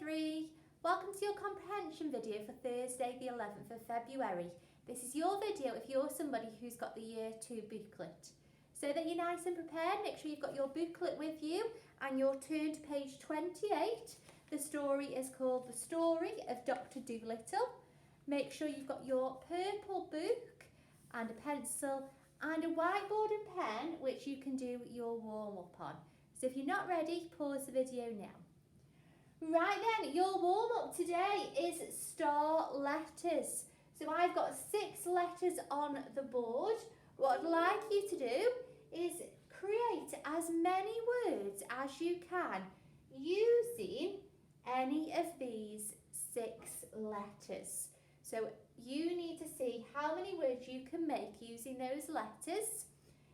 3. Welcome to your comprehension video for Thursday the 11th of February. This is your video if you're somebody who's got the Year 2 booklet. So that you're nice and prepared, make sure you've got your booklet with you and you're turned to page 28. The story is called The Story of Dr. Dolittle. Make sure you've got your purple book and a pencil and a whiteboard and pen which you can do your warm-up on. So if you're not ready, pause the video now. Right then, your warm-up today is star letters. So I've got 6 letters on the board. What I'd like you to do is create as many words as you can using any of these 6 letters. So you need to see how many words you can make using those letters.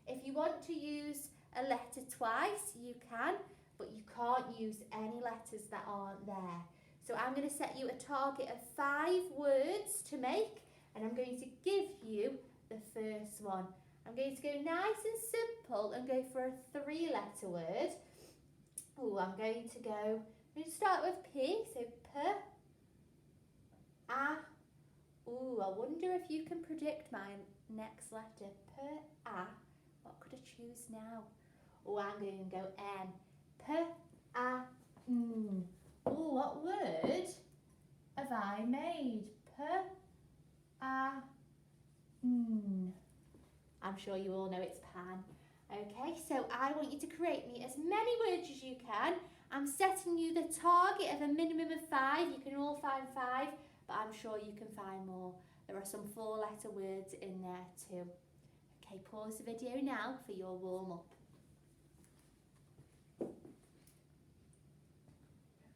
If you want to use a letter twice, you can, but you can't use any letters that aren't there. So I'm going to set you a target of 5 words to make, and I'm going to give you the first one. I'm going to go nice and simple and go for a 3-letter word. I'm going to start with P, so P, A. I wonder if you can predict my next letter. P, A. What could I choose now? I'm going to go N. P, A, N. What word have I made? P, A, N. I'm sure you all know it's pan. Okay, so I want you to create me as many words as you can. I'm setting you the target of a minimum of 5. You can all find 5, but I'm sure you can find more. There are some 4-letter words in there too. Okay, pause the video now for your warm-up.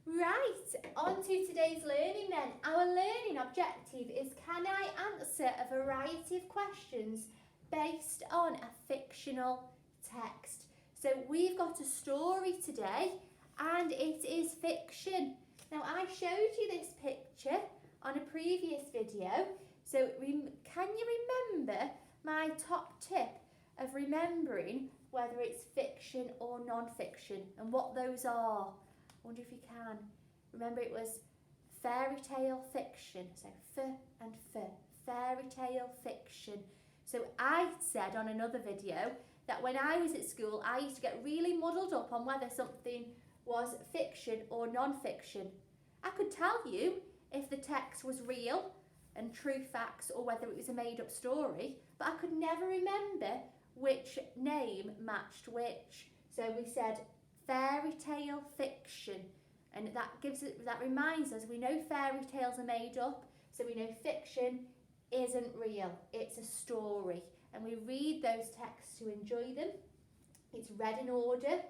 Right, on to today's learning then. Our learning objective is, can I answer a variety of questions based on a fictional text? So we've got a story today and it is fiction. Now I showed you this picture on a previous video. So can you remember my top tip of remembering whether it's fiction or non-fiction and what those are? I wonder if you can. Remember, it was fairy tale fiction. So f and f, fairy tale fiction. So I said on another video that when I was at school, I used to get really muddled up on whether something was fiction or non-fiction. I could tell you if the text was real and true facts or whether it was a made-up story, but I could never remember which name matched which. So we said fairy tale fiction, and that reminds us we know fairy tales are made up, so we know fiction isn't real, it's a story, and we read those texts to enjoy them. It's read in order,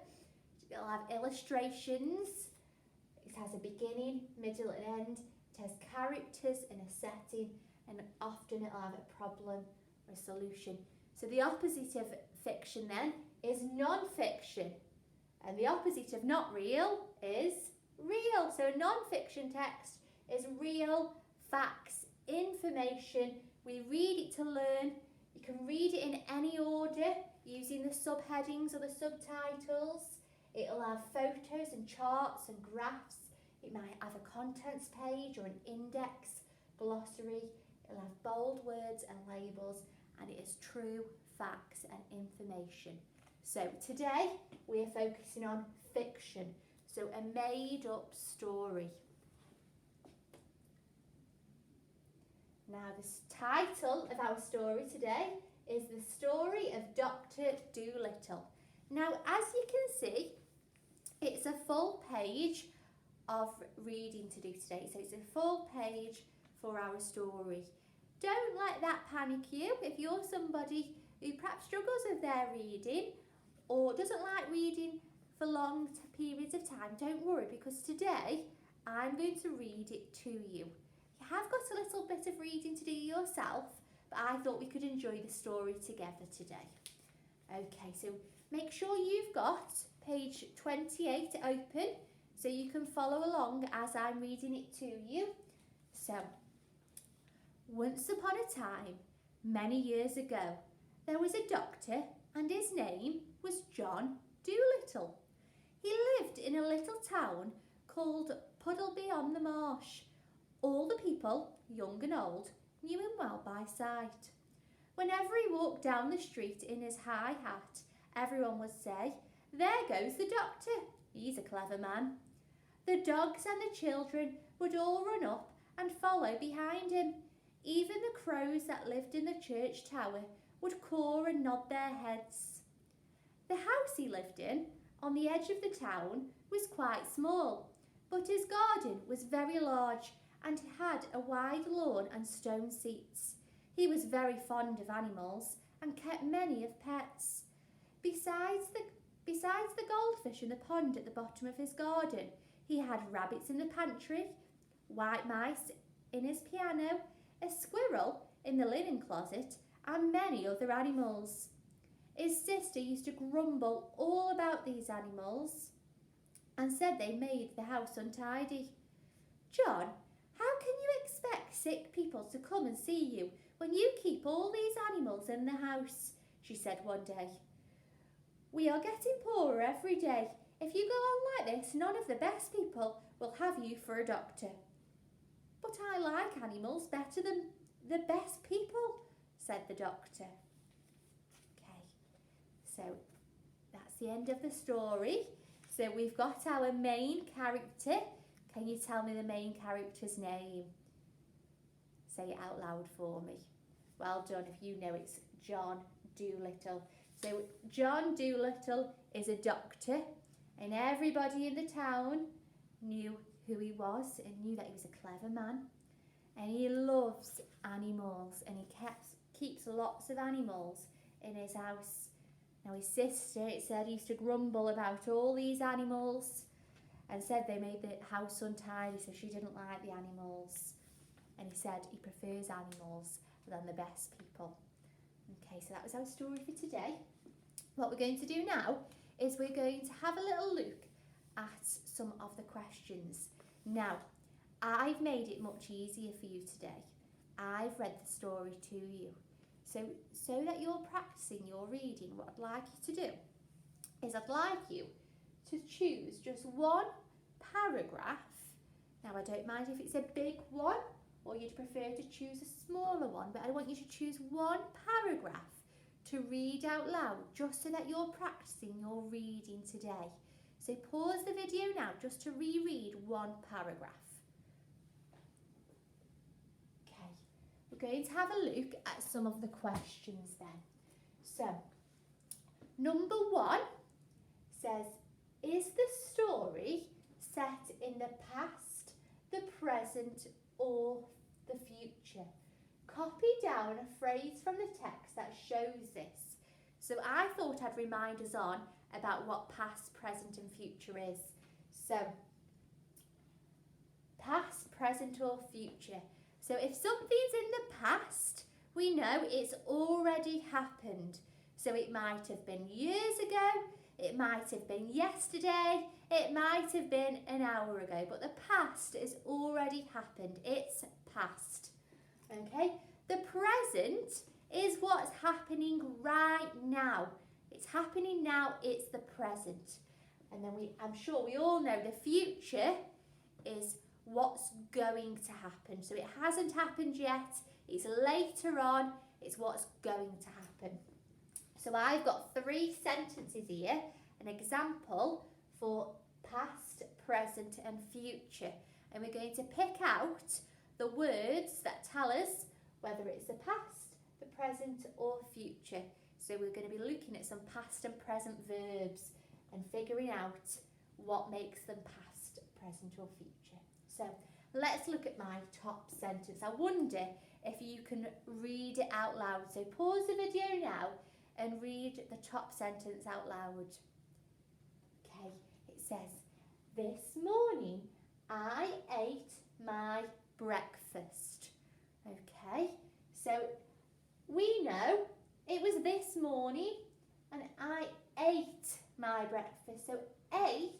it'll have illustrations, it has a beginning, middle and end, it has characters and a setting, and often it'll have a problem or a solution. So the opposite of fiction then is non-fiction. And the opposite of not real is real. So a non-fiction text is real facts, information. We read it to learn. You can read it in any order using the subheadings or the subtitles. It'll have photos and charts and graphs. It might have a contents page or an index, glossary. It'll have bold words and labels, and it is true facts and information. So today we are focusing on fiction, so a made-up story. Now the title of our story today is The Story of Dr. Dolittle. Now as you can see, it's a full page of reading to do today, so it's a full page for our story. Don't let that panic you. If you're somebody who perhaps struggles with their reading or doesn't like reading for long periods of time, don't worry, because today I'm going to read it to you. You have got a little bit of reading to do yourself, but I thought we could enjoy the story together today. Okay, so make sure you've got page 28 open so you can follow along as I'm reading it to you. So, once upon a time, many years ago, there was a doctor and his name was John Dolittle. He lived in a little town called Puddleby on the Marsh. All the people, young and old, knew him well by sight. Whenever he walked down the street in his high hat, everyone would say, "There goes the doctor, he's a clever man." The dogs and the children would all run up and follow behind him. Even the crows that lived in the church tower would caw and nod their heads. The house he lived in, on the edge of the town, was quite small, but his garden was very large and had a wide lawn and stone seats. He was very fond of animals and kept many of pets. Besides the goldfish in the pond at the bottom of his garden, he had rabbits in the pantry, white mice in his piano, a squirrel in the linen closet, and many other animals. His sister used to grumble all about these animals and said they made the house untidy. "John, how can you expect sick people to come and see you when you keep all these animals in the house?" she said one day. "We are getting poorer every day. If you go on like this, none of the best people will have you for a doctor." "But I like animals better than the best people," said the doctor. Okay, so that's the end of the story. So we've got our main character. Can you tell me the main character's name? Say it out loud for me. Well done if you know it's John Dolittle. So John Dolittle is a doctor, and everybody in the town knew who he was and knew that he was a clever man. And he loves animals, and he keeps lots of animals in his house. Now his sister, it said, used to grumble about all these animals and said they made the house untidy, so she didn't like the animals. And he said he prefers animals than the best people. Okay, so that was our story for today. What we're going to do now is we're going to have a little look at some of the questions. Now, I've made it much easier for you today. I've read the story to you. So that you're practicing your reading, what I'd like you to do is I'd like you to choose just one paragraph. Now, I don't mind if it's a big one or you'd prefer to choose a smaller one, but I want you to choose one paragraph to read out loud, just so that you're practicing your reading today. So pause the video now just to reread one paragraph. Okay, we're going to have a look at some of the questions then. So, number 1 says, is the story set in the past, the present, or the future? Copy down a phrase from the text that shows this. So I thought I'd remind us on about what past, present and future is. So, past, present or future. So if something's in the past, we know it's already happened. So it might have been years ago, it might have been yesterday, it might have been an hour ago, but the past has already happened. It's past. Okay, the present is what's happening right now. It's happening now, it's the present. And then I'm sure we all know the future is what's going to happen. So it hasn't happened yet, it's later on, it's what's going to happen. So I've got 3 sentences here, an example for past, present and future. And we're going to pick out the words that tell us whether it's the past, the present or future. So we're going to be looking at some past and present verbs and figuring out what makes them past, present or future. So let's look at my top sentence. I wonder if you can read it out loud. So pause the video now and read the top sentence out loud. Okay, it says, this morning I ate my breakfast. Okay, so we know it was this morning and I ate my breakfast. So ate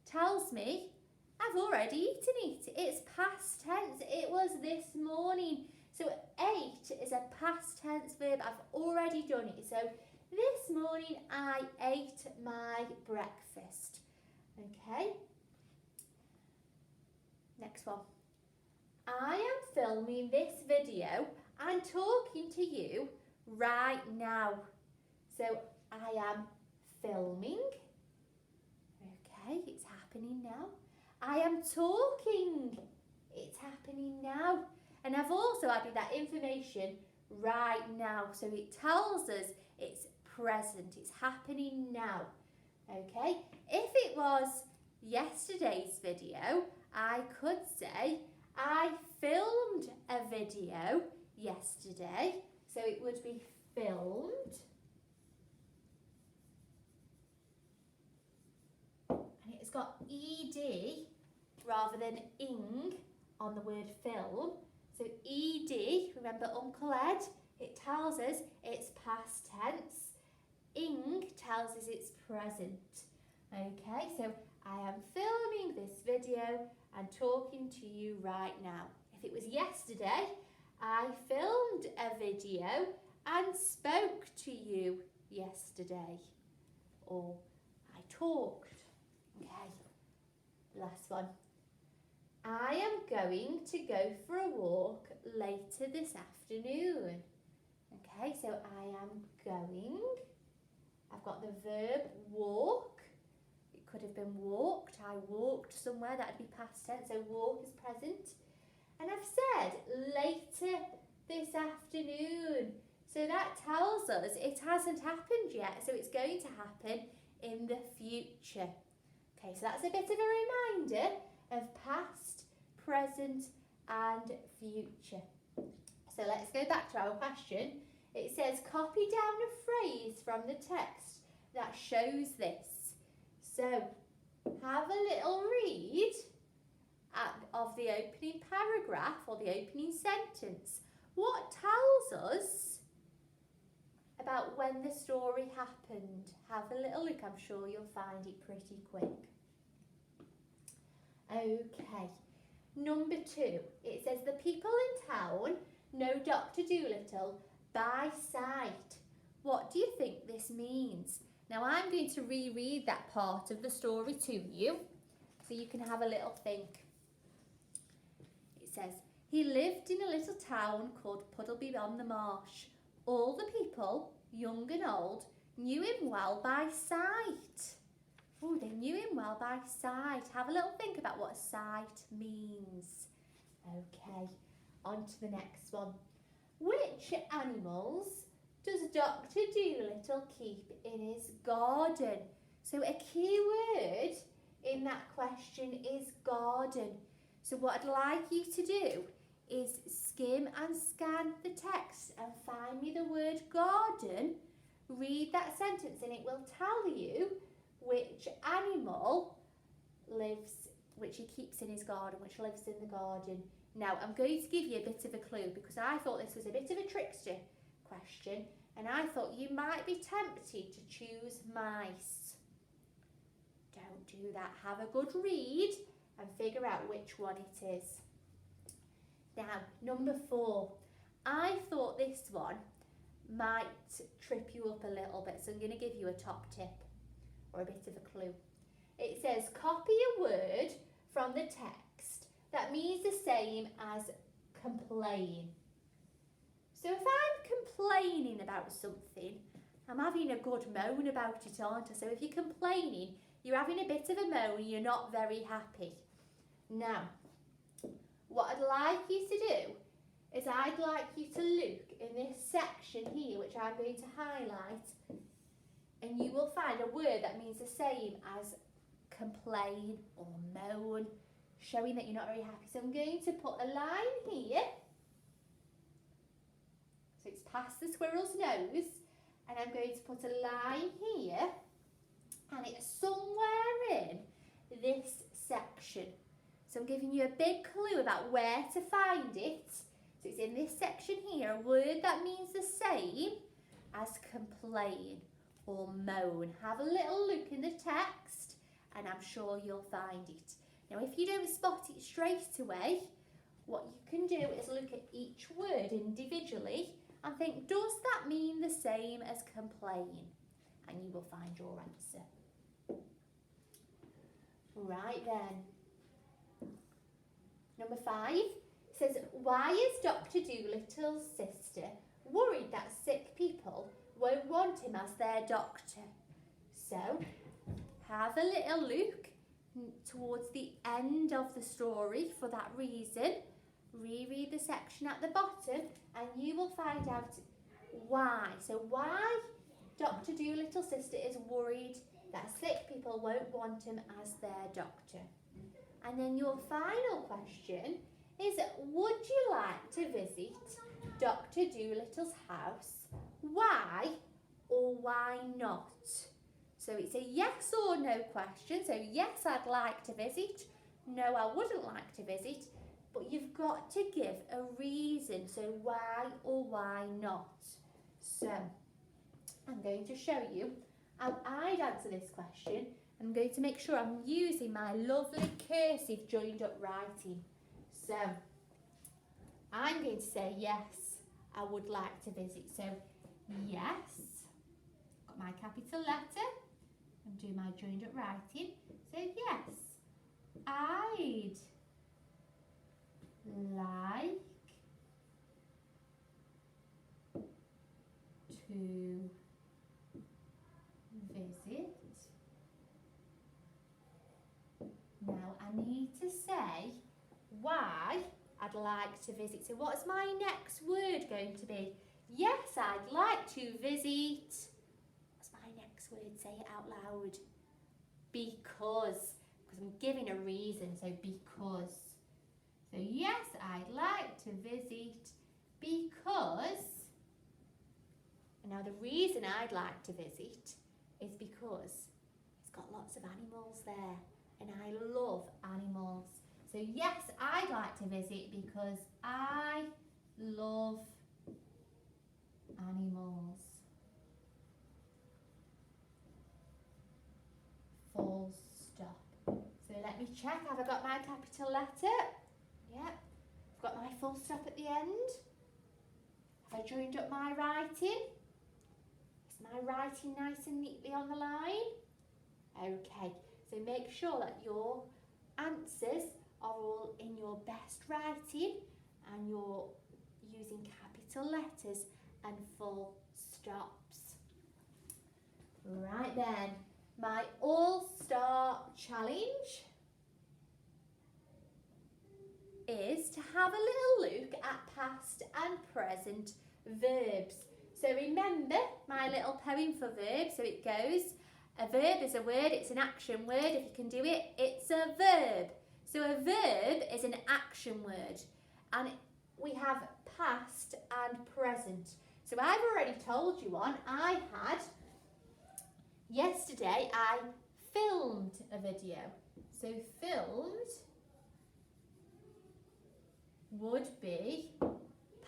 tells me I've already eaten it. It's past tense. It was this morning. So ate is a past tense verb. I've already done it. So this morning I ate my breakfast. Okay. next one. I am filming this video and talking to you right now. So I am filming. Okay, it's happening now. I am talking. It's happening now. And I've also added that information right now. So it tells us it's present. It's happening now. Okay, if it was yesterday's video, I could say, I filmed a video yesterday. So it would be filmed. And it's got ed rather than ing on the word film. So ed, remember Uncle Ed, it tells us it's past tense. Ing tells us it's present. Okay, so I am filming this video and talking to you right now. If it was yesterday, I filmed a video and spoke to you yesterday. Or I talked. Okay, last one. I am going to go for a walk later this afternoon. Okay, so I am going. I've got the verb walk. It could have been walked. I walked somewhere. That'd be past tense. So walk is present. And I've said later this afternoon. So that tells us it hasn't happened yet. So it's going to happen in the future. Okay, so that's a bit of a reminder of past, present and future. So let's go back to our question. It says copy down a phrase from the text that shows this. So have a little read of the opening paragraph or the opening sentence. What tells us about when the story happened? Have a little look, I'm sure you'll find it pretty quick. Okay, number 2, it says the people in town know Dr. Dolittle by sight. What do you think this means? Now I'm going to reread that part of the story to you so you can have a little think. It says, he lived in a little town called Puddleby on the Marsh. All the people, young and old, knew him well by sight. Oh, they knew him well by sight. Have a little think about what sight means. Okay, on to the next one. Which animals does Dr. Dolittle keep in his garden? So a key word in that question is garden. So what I'd like you to do is skim and scan the text and find me the word garden. Read that sentence and it will tell you which animal lives, which he keeps in his garden, which lives in the garden. Now, I'm going to give you a bit of a clue because I thought this was a bit of a trickster question and I thought you might be tempted to choose mice. Don't do that. Have a good read and figure out which one it is. Now, number 4. I thought this one might trip you up a little bit, so I'm going to give you a top tip or a bit of a clue. It says copy a word from the text that means the same as complain. So if I'm complaining about something, I'm having a good moan about it, aren't I? So if you're complaining, you're having a bit of a moan, you're not very happy. Now, what I'd like you to do is I'd like you to look in this section here, which I'm going to highlight, and you will find a word that means the same as complain or moan, showing that you're not very happy. So I'm going to put a line here. So it's past the squirrel's nose, and I'm going to put a line here, and it's somewhere in this section. So I'm giving you a big clue about where to find it. So it's in this section here, a word that means the same as complain or moan. Have a little look in the text and I'm sure you'll find it. Now if you don't spot it straight away, what you can do is look at each word individually and think, does that mean the same as complain? And you will find your answer. Right then. Number 5 says, why is Dr. Doolittle's sister worried that sick people won't want him as their doctor? So, have a little look towards the end of the story for that reason. Reread the section at the bottom and you will find out why. So why Dr. Doolittle's sister is worried that sick people won't want him as their doctor. And then your final question is, would you like to visit Dr. Doolittle's house? Why or why not? So it's a yes or no question. So yes, I'd like to visit. No, I wouldn't like to visit. But you've got to give a reason. So why or why not? So I'm going to show you how I'd answer this question. I'm going to make sure I'm using my lovely cursive joined up writing. So I'm going to say yes, I would like to visit. So yes, got my capital letter and do my joined up writing. So yes, I'd like to visit. Now I need to say why I'd like to visit. So what's my next word going to be? Yes, I'd like to visit. What's my next word? Say it out loud. Because I'm giving a reason, so because. So yes, I'd like to visit because. And now the reason I'd like to visit is because it's got lots of animals there and I love animals. So yes, I'd like to visit because I love animals. Full stop. So let me check, have I got my capital letter? Yep. I've got my full stop at the end. Have I joined up my writing? Is my writing nice and neatly on the line? Okay, so make sure that your answers are all in your best writing and you're using capital letters and full stops. Right then, my all-star challenge is to have a little look at past and present verbs. So remember my little poem for verbs. So it goes, a verb is a word, it's an action word. If you can do it, it's a verb. So a verb is an action word. And we have past and present. So I've already told you one. Yesterday I filmed a video. So filmed would be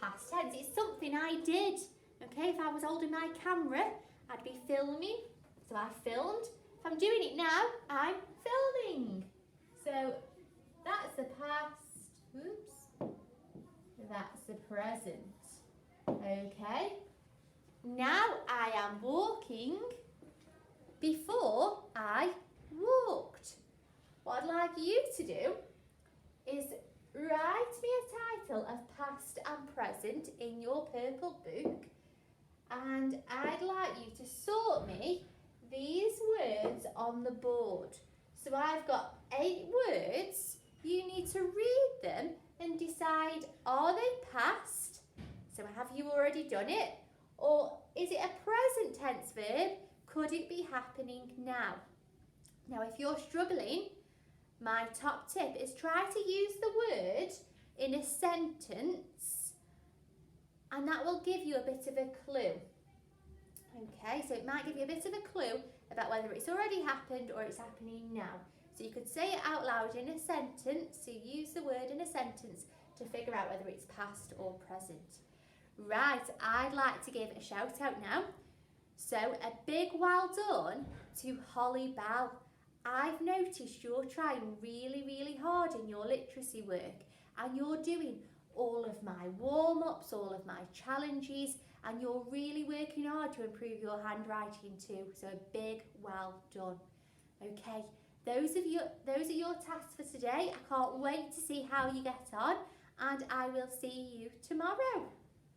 past tense. It's something I did. Okay, if I was holding my camera, I'd be filming. So I filmed. If I'm doing it now, I'm filming. So that's the past. Oops. That's the present. Okay. Now I am walking before I walked. What I'd like you to do is write me a title of past and present in your purple book, and I'd like you to sort me these words on the board. So I've got 8 words. You need to read them and decide, are they past? So have you already done it? Or is it a present tense verb? Could it be happening now? Now, if you're struggling, my top tip is try to use the word in a sentence, and that will give you a bit of a clue. Okay, so it might give you a bit of a clue about whether it's already happened or it's happening now. So you could say it out loud in a sentence, so use the word in a sentence to figure out whether it's past or present. Right, I'd like to give a shout out now. So a big well done to Holly Bell. I've noticed you're trying really, really hard in your literacy work, and you're doing all of my warm-ups, all of my challenges, and you're really working hard to improve your handwriting too. So a big well done. Okay, Those are your tasks for today. I can't wait to see how you get on, and I will see you tomorrow.